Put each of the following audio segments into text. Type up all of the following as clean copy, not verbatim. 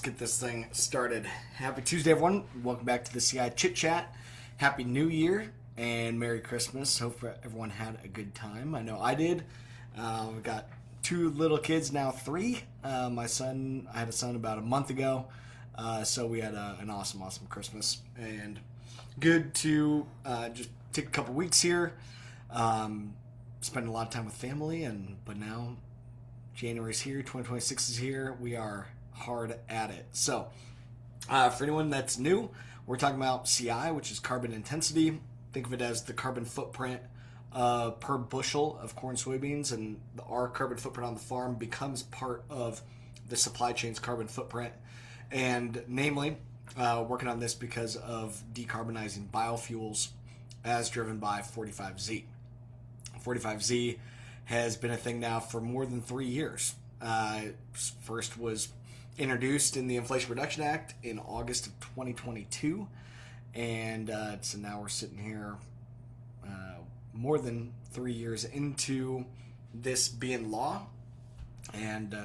Get this thing started. Happy Tuesday, everyone. Welcome back to the CI Chit Chat. Happy New Year and Merry Christmas. Hope everyone had a good time. I know I did. We've got two little kids, now three. I had a son about a month ago, so we had an awesome Christmas. And good to just take a couple weeks here, spend a lot of time with family, but now January's here, 2026 is here. We are hard at it. So, for anyone that's new, we're talking about CI, which is carbon intensity. Think of it as the carbon footprint per bushel of corn, soybeans, and our carbon footprint on the farm becomes part of the supply chain's carbon footprint. And namely, working on this because of decarbonizing biofuels as driven by 45Z. 45Z has been a thing now for more than 3 years. First was introduced in the Inflation Reduction Act in August of 2022, and so now we're sitting here more than 3 years into this being law, and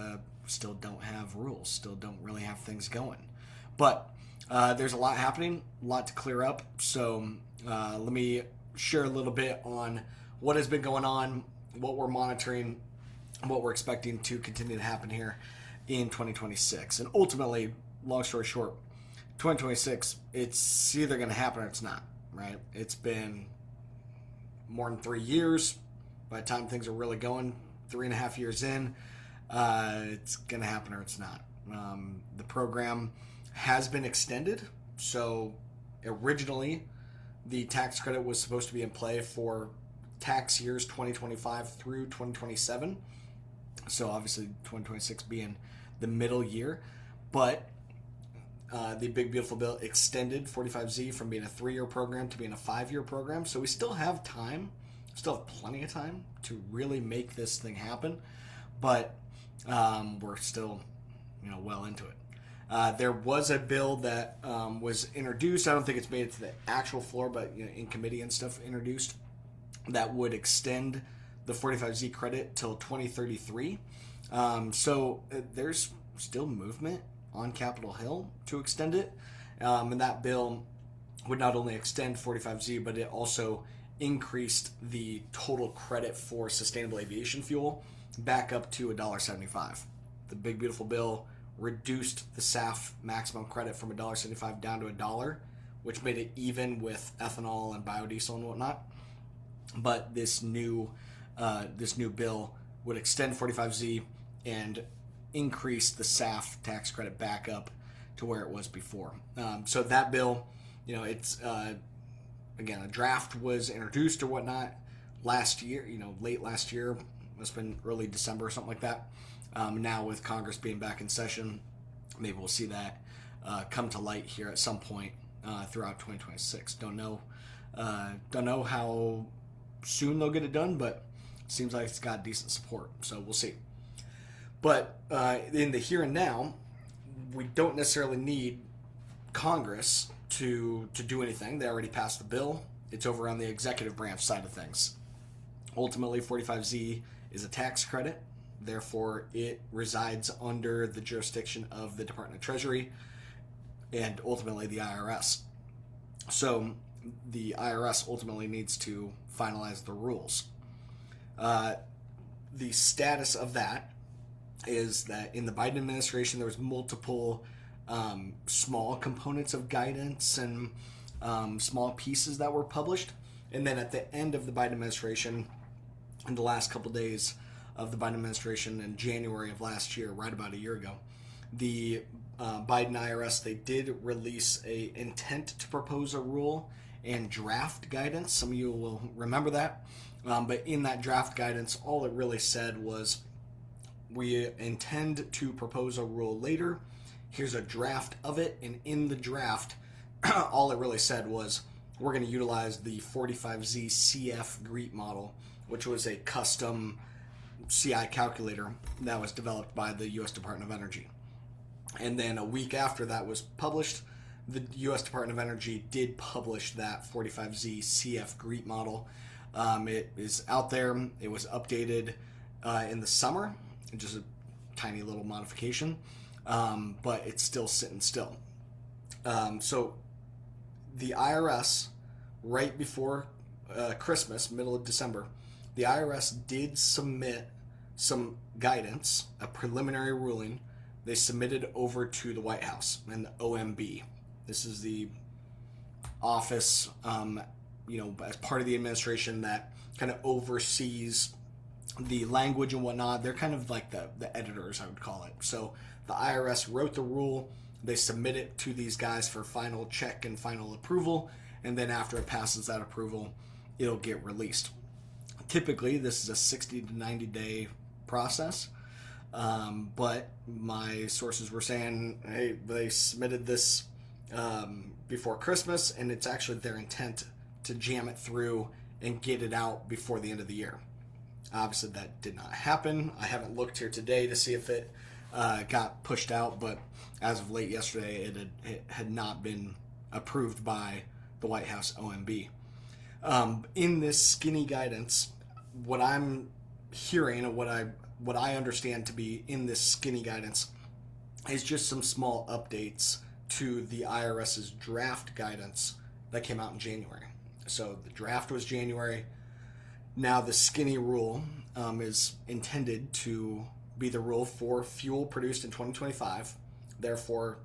still don't have rules, still don't really have things going. But there's a lot happening, a lot to clear up, so let me share a little bit on what has been going on, what we're monitoring, what we're expecting to continue to happen here in 2026. And ultimately, long story short, 2026, it's either going to happen or it's not, right? It's been more than 3 years. By the time things are really going, 3.5 years in, it's going to happen or it's not. The program has been extended. So originally, the tax credit was supposed to be in play for tax years 2025 through 2027. So obviously 2026 being the middle year, but the Big Beautiful Bill extended 45Z from being a 3-year program to being a 5-year program. So we still have time, still have plenty of time to really make this thing happen, but we're still, well into it. There was a bill that was introduced. I don't think it's made it to the actual floor, but in committee and stuff introduced, that would extend the 45Z credit till 2033. So there's still movement on Capitol Hill to extend it. And that bill would not only extend 45Z, but it also increased the total credit for sustainable aviation fuel back up to $1.75. The Big Beautiful Bill reduced the SAF maximum credit from $1.75 down to $1, which made it even with ethanol and biodiesel and whatnot. But this new bill would extend 45Z and increase the SAF tax credit back up to where it was before. So that bill, it's again, a draft was introduced or whatnot last year. Late last year, must have been early December or something like that. Now with Congress being back in session, maybe we'll see that come to light here at some point throughout 2026. Don't know how soon they'll get it done, but seems like it's got decent support, so we'll see. But in the here and now, we don't necessarily need Congress to do anything. They already passed the bill. It's over on the executive branch side of things. Ultimately, 45Z is a tax credit. Therefore, it resides under the jurisdiction of the Department of Treasury and ultimately the IRS. So the IRS ultimately needs to finalize the rules. The status of that is that in the Biden administration, there was multiple small components of guidance and small pieces that were published. And then at the end of the Biden administration, in the last couple of days of the Biden administration in January of last year, right about a year ago, the Biden IRS, they did release a intent to propose a rule and draft guidance. Some of you will remember that. But in that draft guidance, all it really said was, we intend to propose a rule later. Here's a draft of it. And in the draft, all it really said was, we're going to utilize the 45Z CF GREET model, which was a custom CI calculator that was developed by the U.S. Department of Energy. And then a week after that was published, the U.S. Department of Energy did publish that 45Z CF GREET model. It is out there. It was updated in the summer, just a tiny little modification. but it's still sitting still. So the IRS, right before Christmas, middle of December, the IRS did submit some guidance, a preliminary ruling. They submitted over to the White House and the OMB. This is the office, as part of the administration that kind of oversees the language and whatnot. They're kind of like the editors, I would call it. So the IRS wrote the rule. They submit it to these guys for final check and final approval. And then after it passes that approval, it'll get released. Typically, this is a 60 to 90 day process. But my sources were saying, hey, they submitted this before Christmas, and it's actually their intent to jam it through and get it out before the end of the year. Obviously, that did not happen. I haven't looked here today to see if it got pushed out, but as of late yesterday, it had not been approved by the White House OMB. In this skinny guidance, what I'm hearing and what I understand to be in this skinny guidance is just some small updates to the IRS's draft guidance that came out in January. So the draft was January. Now the skinny rule is intended to be the rule for fuel produced in 2025, therefore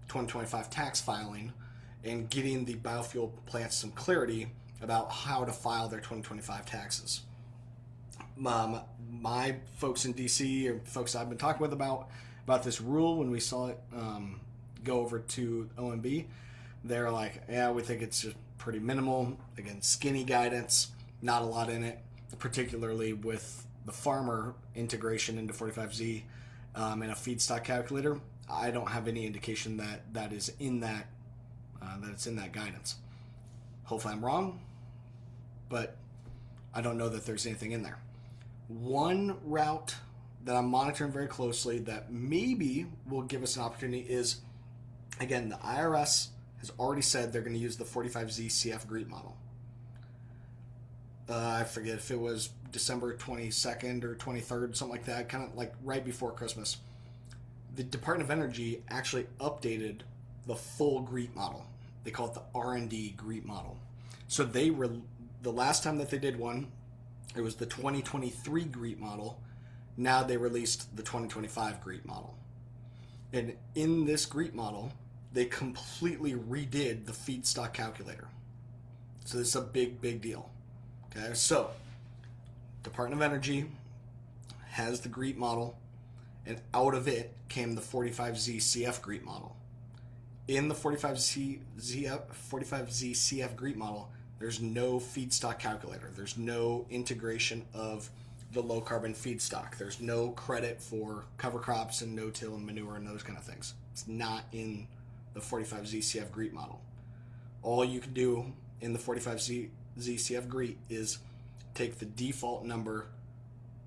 2025 tax filing, and getting the biofuel plants some clarity about how to file their 2025 taxes. My folks in DC, or folks I've been talking with about this rule, when we saw it go over to OMB, they're like, yeah, we think it's just pretty minimal. Again, skinny guidance, not a lot in it, particularly with the farmer integration into 45Z and a feedstock calculator. I don't have any indication that is in that it's in that guidance. Hopefully I'm wrong, but I don't know that there's anything in there. One route that I'm monitoring very closely that maybe will give us an opportunity is, again, the IRS has already said they're going to use the 45Z CF GREET model. I forget if it was December 22nd or 23rd, something like that, kind of like right before Christmas. The Department of Energy actually updated the full GREET model. They call it the R&D GREET model. So the last time that they did one, it was the 2023 GREET model. Now they released the 2025 GREET model. And in this GREET model, they completely redid the feedstock calculator. So this is a big, big deal. Okay, so Department of Energy has the GREET model, and out of it came the 45Z CF GREET model. In the 45Z CF GREET model, there's no feedstock calculator. There's no integration of the low carbon feedstock. There's no credit for cover crops and no-till and manure and those kind of things. It's not in the 45Z CF GREET model. All you can do in the 45Z CF GREET is take the default number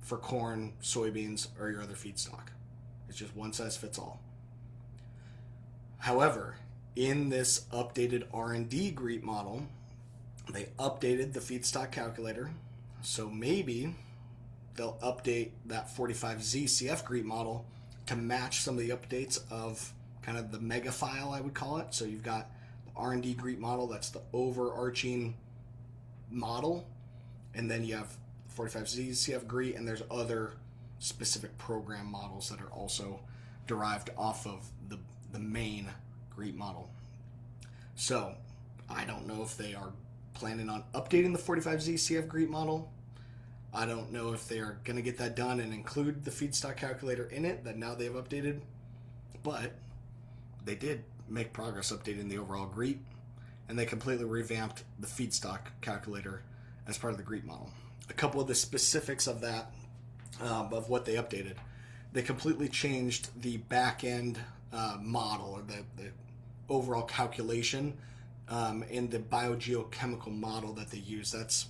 for corn, soybeans, or your other feedstock. It's just one size fits all. However, in this updated R&D GREET model, they updated the feedstock calculator, so maybe they'll update that 45Z CF GREET model to match some of the updates of kind of the mega file, I would call it. So you've got the R&D GREET model, that's the overarching model, and then you have 45Z CF GREET, and there's other specific program models that are also derived off of the main GREET model. So I don't know if they are planning on updating the 45Z CF GREET model. I don't know if they are going to get that done and include the feedstock calculator in it that now they've updated, but they did make progress updating the overall GREET, and they completely revamped the feedstock calculator as part of the GREET model. A couple of the specifics of that, of what they updated, they completely changed the back-end model, or the overall calculation in the biogeochemical model that they use. That's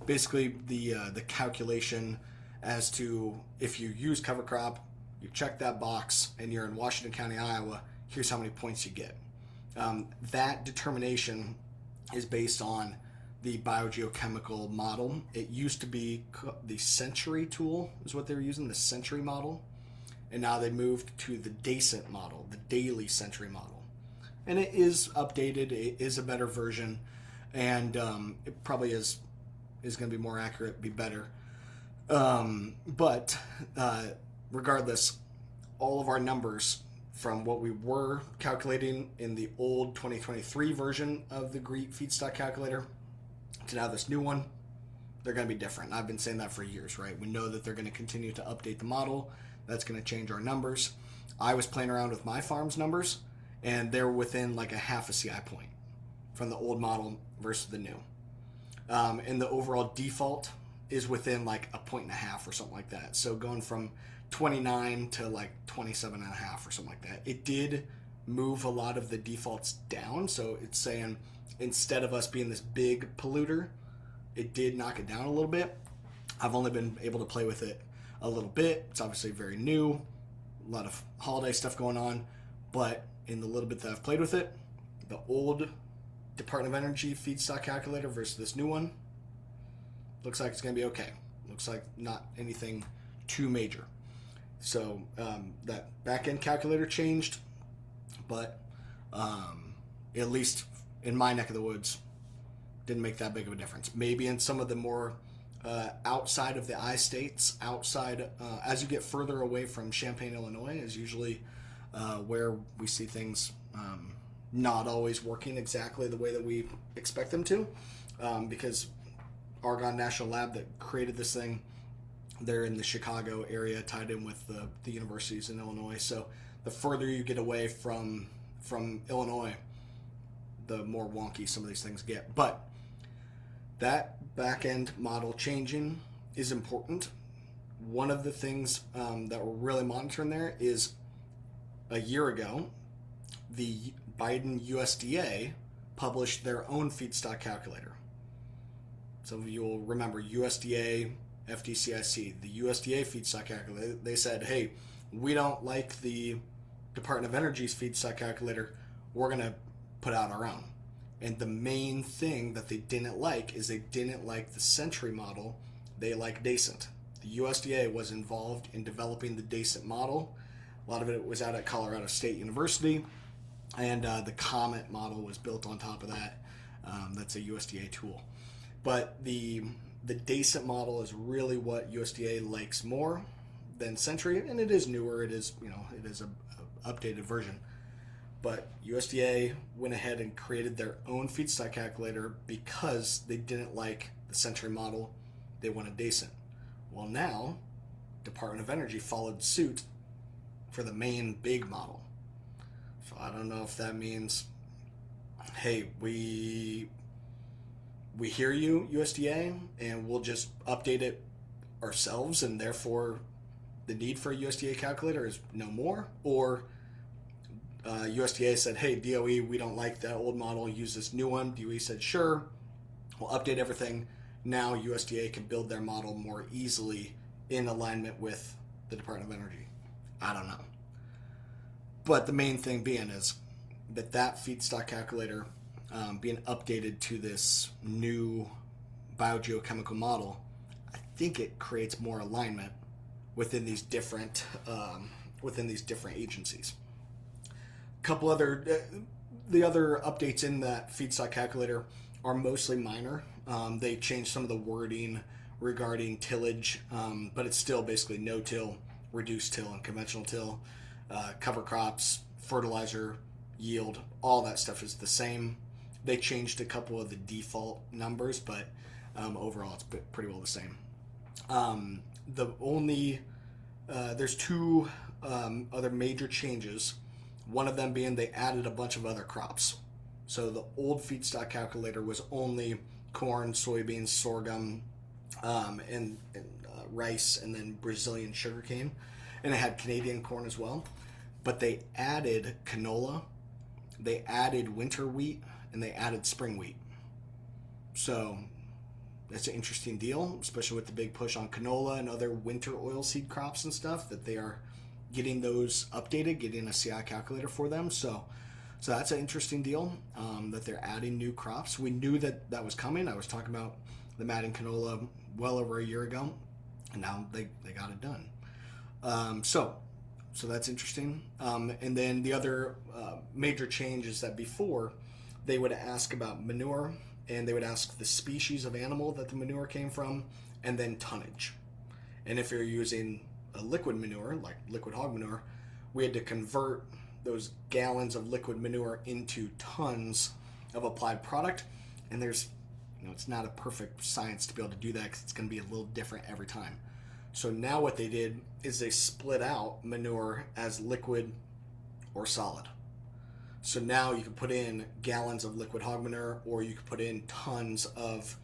basically the calculation as to if you use cover crop, you check that box, and you're in Washington County, Iowa, here's how many points you get. That determination is based on the biogeochemical model. It used to be the Century tool is what they were using, the Century model. and now they moved to the decent model, the daily century model. And it is updated, it is a better version, and it probably is going to be more accurate, be better. But regardless, all of our numbers from what we were calculating in the old 2023 version of the GREET feedstock calculator to now this new one, they're going to be different. I've been saying that for years, right? We know that they're going to continue to update the model. That's going to change our numbers. I was playing around with my farm's numbers, and they're within like a half a CI point from the old model versus the new. And the overall default is within like a point and a half or something like that. So going from 29 to like 27 and a half or something like that. It did move a lot of the defaults down. So it's saying instead of us being this big polluter, it did knock it down a little bit. I've only been able to play with it a little bit. It's obviously very new, a lot of holiday stuff going on, but in the little bit that I've played with it, the old Department of Energy feedstock calculator versus this new one, looks like it's going to be okay. Looks like not anything too major. So that back-end calculator changed, but at least in my neck of the woods, didn't make that big of a difference. Maybe in some of the more outside of the I-states, outside as you get further away from Champaign, Illinois, is usually where we see things not always working exactly the way that we expect them to, because Argonne National Lab that created this thing, they're in the Chicago area, tied in with the universities in Illinois. So the further you get away from Illinois, the more wonky some of these things get. But that back-end model changing is important. One of the things that we're really monitoring there is a year ago, the Biden USDA published their own feedstock calculator. Some of you will remember USDA, FDCIC, the USDA feedstock calculator. They said, hey, we don't like the Department of Energy's feedstock calculator. We're going to put out our own. And the main thing that they didn't like is they didn't like the century model. They like decent. The USDA was involved in developing the decent model. A lot of it was out at Colorado State University. And the Comet model was built on top of that. That's a USDA tool. But the decent model is really what USDA likes more than Century, and it is newer. It is a updated version. But USDA went ahead and created their own feedstock calculator because they didn't like the Century model. They wanted decent. Well, now Department of Energy followed suit for the main big model. So I don't know if that means, hey, we hear you, USDA, and we'll just update it ourselves, and therefore the need for a USDA calculator is no more. Or USDA said, hey, DOE, we don't like that old model, use this new one. DOE said, sure, we'll update everything. Now USDA can build their model more easily in alignment with the Department of Energy. I don't know. But the main thing being is that feedstock calculator being updated to this new biogeochemical model, I think it creates more alignment within these different agencies. A couple other the other updates in that feedstock calculator are mostly minor. They changed some of the wording regarding tillage, but it's still basically no-till, reduced till, and conventional till. Cover crops, fertilizer, yield, all that stuff is the same. They changed a couple of the default numbers, but overall it's pretty well the same. There's two other major changes. One of them being they added a bunch of other crops. So the old feedstock calculator was only corn, soybeans, sorghum, and rice, and then Brazilian sugarcane, and it had Canadian corn as well. But they added canola, they added winter wheat, and they added spring wheat. So that's an interesting deal, especially with the big push on canola and other winter oilseed crops and stuff, that they are getting those updated, getting a CI calculator for them. So that's an interesting deal, that they're adding new crops. We knew that was coming. I was talking about them adding canola well over a year ago, and now they got it done. So So that's interesting. And then the other major change is that before they would ask about manure, and they would ask the species of animal that the manure came from, and then tonnage. And if you're using a liquid manure, like liquid hog manure, we had to convert those gallons of liquid manure into tons of applied product. And there's, it's not a perfect science to be able to do that because it's going to be a little different every time. So now what they did is they split out manure as liquid or solid. So now you can put in gallons of liquid hog manure, or you could put in tons of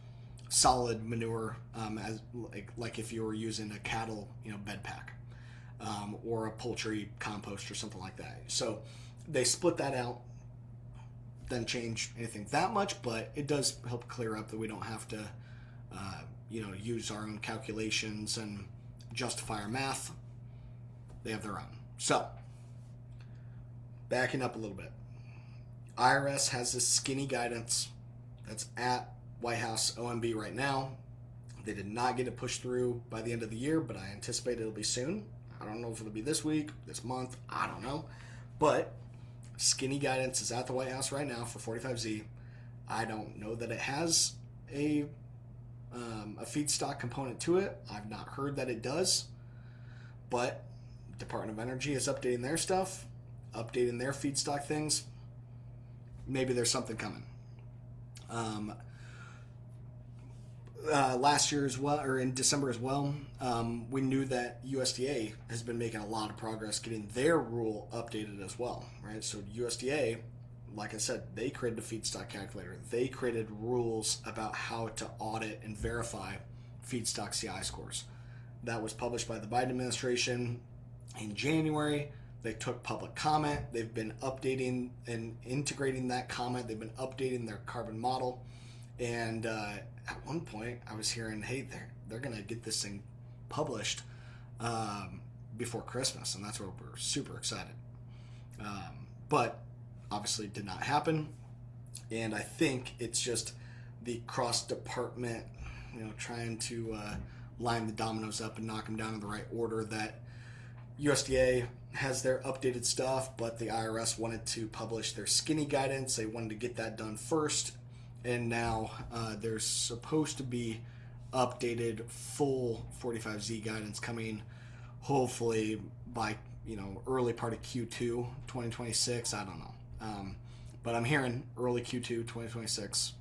solid manure, as like if you were using a cattle bed pack, or a poultry compost or something like that. So they split that out. Doesn't change anything that much, but it does help clear up that we don't have to use our own calculations and justify our math. They have their own. So backing up a little bit, IRS has this skinny guidance that's at White House OMB right now. They did not get it pushed through by the end of the year, but I anticipate it'll be soon. I don't know if it'll be this week, this month, I don't know. But skinny guidance is at the White House right now for 45Z. I don't know that it has a feedstock component to it. I've not heard that it does. But Department of Energy is updating their stuff, updating their feedstock things. Maybe there's something coming. Last year as well, or in December as well, we knew that USDA has been making a lot of progress getting their rule updated as well, right? So USDA, like I said, they created a feedstock calculator. They created rules about how to audit and verify feedstock CI scores. That was published by the Biden administration in January. They took public comment. They've been updating and integrating that comment. They've been updating their carbon model. And at one point, I was hearing, hey, they're going to get this thing published before Christmas, and that's where we're super excited. But obviously, it did not happen, and I think it's just the cross-department, trying to line the dominoes up and knock them down in the right order. That USDA has their updated stuff, but the IRS wanted to publish their skinny guidance. They wanted to get that done first. And now there's supposed to be updated full 45Z guidance coming, hopefully by early part of Q2 2026. I don't know, but I'm hearing early Q2 2026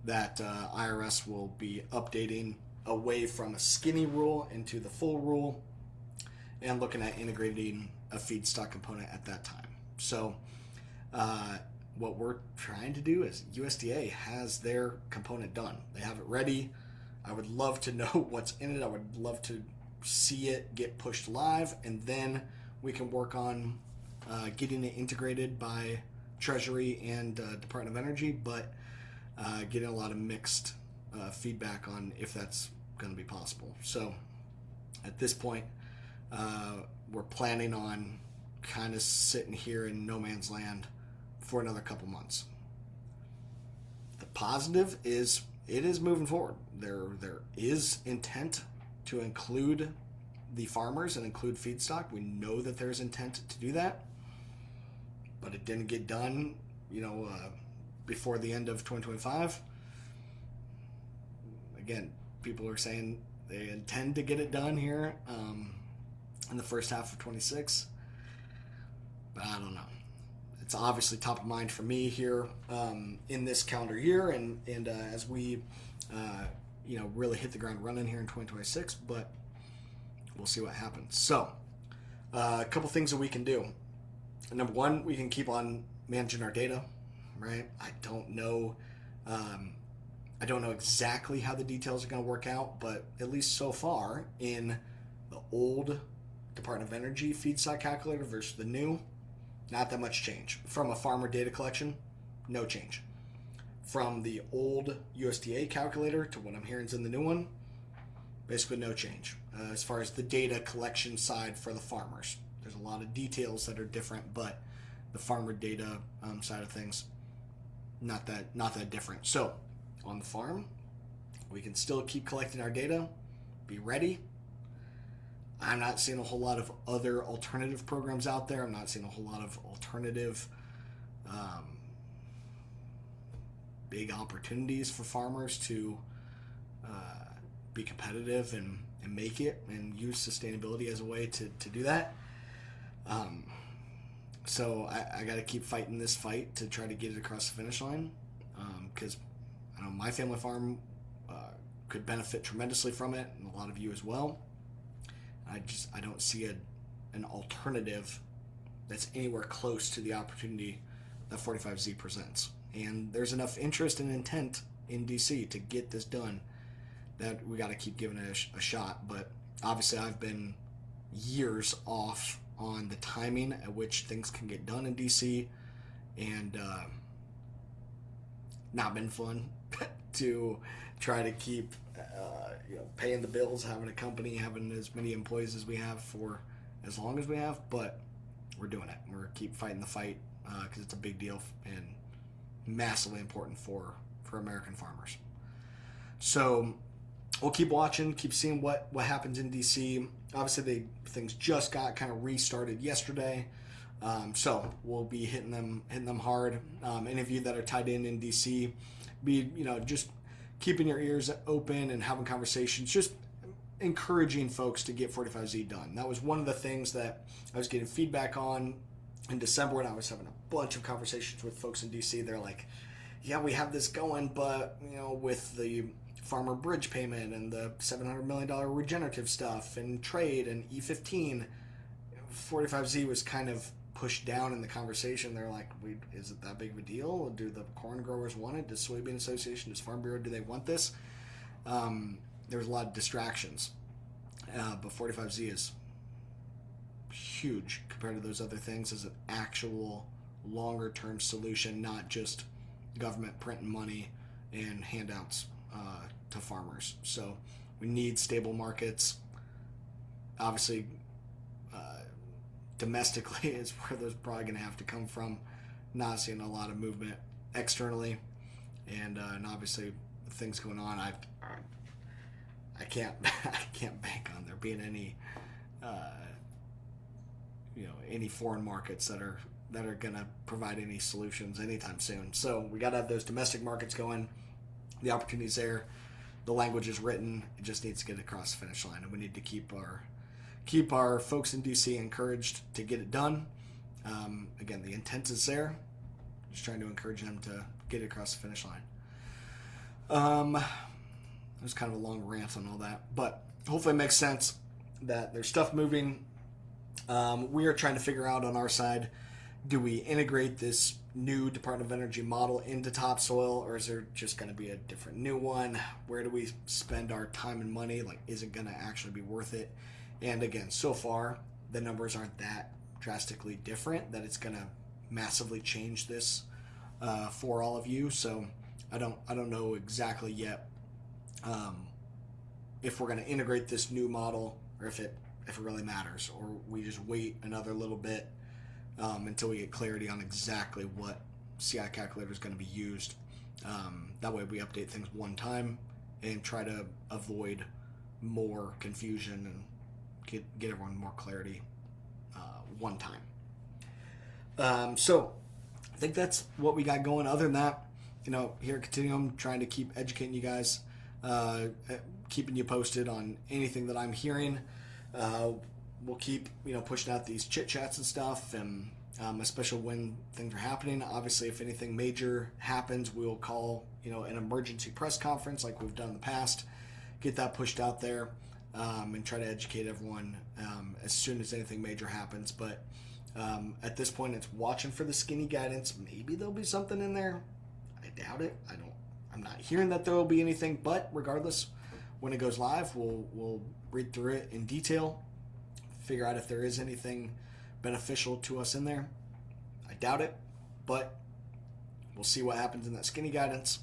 that IRS will be updating away from a skinny rule into the full rule, and looking at integrating a feedstock component at that time. So. What we're trying to do is USDA has their component done. They have it ready. I would love to know what's in it. I would love to see it get pushed live, and then we can work on getting it integrated by Treasury and Department of Energy, but getting a lot of mixed feedback on if that's going to be possible. So at this point, we're planning on kind of sitting here in no man's land for another couple months. The positive is it is moving forward. There is intent to include the farmers and include feedstock. We know that there's intent to do that, but it didn't get done, before the end of 2025. Again, people are saying they intend to get it done here in the first half of 26, but I don't know. It's obviously top of mind for me here in this calendar year, and as we really hit the ground running here in 2026. But we'll see what happens. So a couple things that we can do. Number one, we can keep on managing our data, right? I don't know exactly how the details are going to work out, but at least so far in the old Department of Energy feedstock calculator versus the new, not that much change. From a farmer data collection, no change. From the old USDA calculator to what I'm hearing is in the new one, basically no change. As far as the data collection side for the farmers, there's a lot of details that are different, but the farmer data side of things, not that different. So on the farm, we can still keep collecting our data, be ready. I'm not seeing a whole lot of other alternative programs out there. I'm not seeing a whole lot of alternative big opportunities for farmers to be competitive and make it and use sustainability as a way to do that. So I got to keep fighting this fight to try to get it across the finish line, because I know my family farm could benefit tremendously from it, and a lot of you as well. I don't see an alternative that's anywhere close to the opportunity that 45Z presents. And there's enough interest and intent in DC to get this done that we got to keep giving it a shot. But obviously I've been years off on the timing at which things can get done in DC, and not been fun to try to keep paying the bills, having a company, having as many employees as we have for as long as we have. But we're doing it. We're keep fighting the fight because it's a big deal and massively important for American farmers. So we'll keep watching, keep seeing what happens in DC. Obviously, things just got kind of restarted yesterday, so we'll be hitting them hard. Any of you that are tied in DC, be just keeping your ears open and having conversations, just encouraging folks to get 45Z done. That was one of the things that I was getting feedback on in December when I was having a bunch of conversations with folks in DC. They're like, yeah, we have this going, but with the farmer bridge payment and the $700 million regenerative stuff and trade and E15, 45Z was kind of pushed down in the conversation. They're like, is it that big of a deal? Do the corn growers want it? Does Soybean Association, does Farm Bureau, do they want this? There was a lot of distractions, but 45Z is huge compared to those other things as an actual longer term solution, not just government printing money and handouts to farmers. So we need stable markets. Obviously, domestically is where those probably going to have to come from. Not seeing a lot of movement externally, and obviously things going on. I can't bank on there being any any foreign markets that are going to provide any solutions anytime soon. So we got to have those domestic markets going. The opportunity's there. The language is written. It just needs to get across the finish line, and we need to keep our folks in DC encouraged to get it done. Again, the intent is there. Just trying to encourage them to get it across the finish line. It was kind of a long rant on all that, but hopefully it makes sense that there's stuff moving. We are trying to figure out on our side, do we integrate this new Department of Energy model into topsoil, or is there just going to be a different new one? Where do we spend our time and money? Like, is it going to actually be worth it? And again, so far, the numbers aren't that drastically different that it's going to massively change this for all of you. So I don't know exactly yet if we're going to integrate this new model, or if it really matters, or we just wait another little bit until we get clarity on exactly what CI calculator is going to be used. That way we update things one time and try to avoid more confusion and get everyone more clarity one time. So I think that's what we got going. Other than that, here at Continuum, trying to keep educating you guys, keeping you posted on anything that I'm hearing. We'll keep pushing out these chit chats and stuff, and especially when things are happening. Obviously, if anything major happens, we'll call an emergency press conference like we've done in the past, get that pushed out there, and try to educate everyone as soon as anything major happens. But at this point, it's watching for the skinny guidance. Maybe there'll be something in there. I doubt it. I'm not hearing that there will be anything, but regardless, when it goes live, we'll read through it in detail, figure out if there is anything beneficial to us in there. I doubt it, but we'll see what happens in that skinny guidance,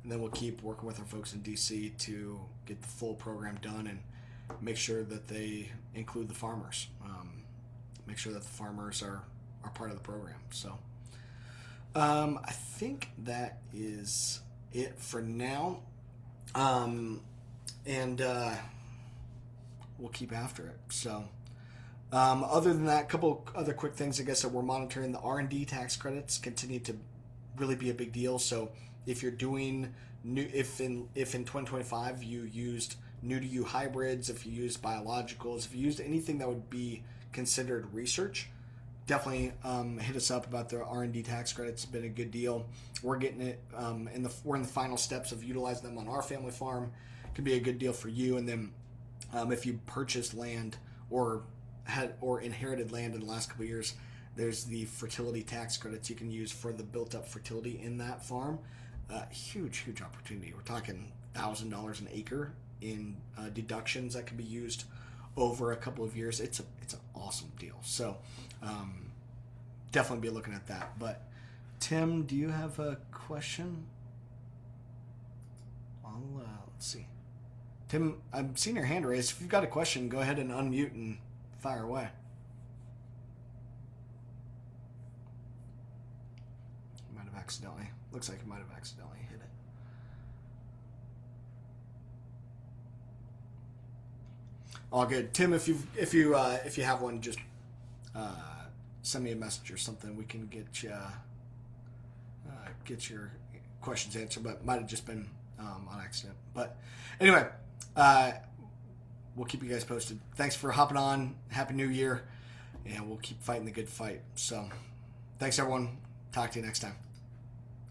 and then we'll keep working with our folks in DC to get the full program done and make sure that they include the farmers, make sure that the farmers are part of the program. So I think that is it for now, and we'll we'll keep after it. So, other than that, a couple other quick things. I guess that we're monitoring the R&D tax credits continue to really be a big deal. So, if you're doing new, if in 2025 you used new to you hybrids, if you used biologicals, if you used anything that would be considered research, definitely hit us up about the R&D tax credits. It's been a good deal. We're getting it we're in the final steps of utilizing them on our family farm. It can be a good deal for you. And then if you purchased land or inherited land in the last couple of years, there's the fertility tax credits you can use for the built up fertility in that farm. Huge opportunity. We're talking $1,000 an acre in deductions that can be used over a couple of years. It's an awesome deal. So definitely be looking at that. But Tim, do you have a question? Let's see. Tim, I'm seeing your hand raised. If you've got a question, go ahead and unmute and fire away. Looks like you might have accidentally hit it. All good. Tim, if you have one, just send me a message or something. We can get your questions answered, but might have just been on accident. But anyway, we'll keep you guys posted. Thanks for hopping on. Happy New Year, and we'll keep fighting the good fight. So, thanks everyone. Talk to you next time.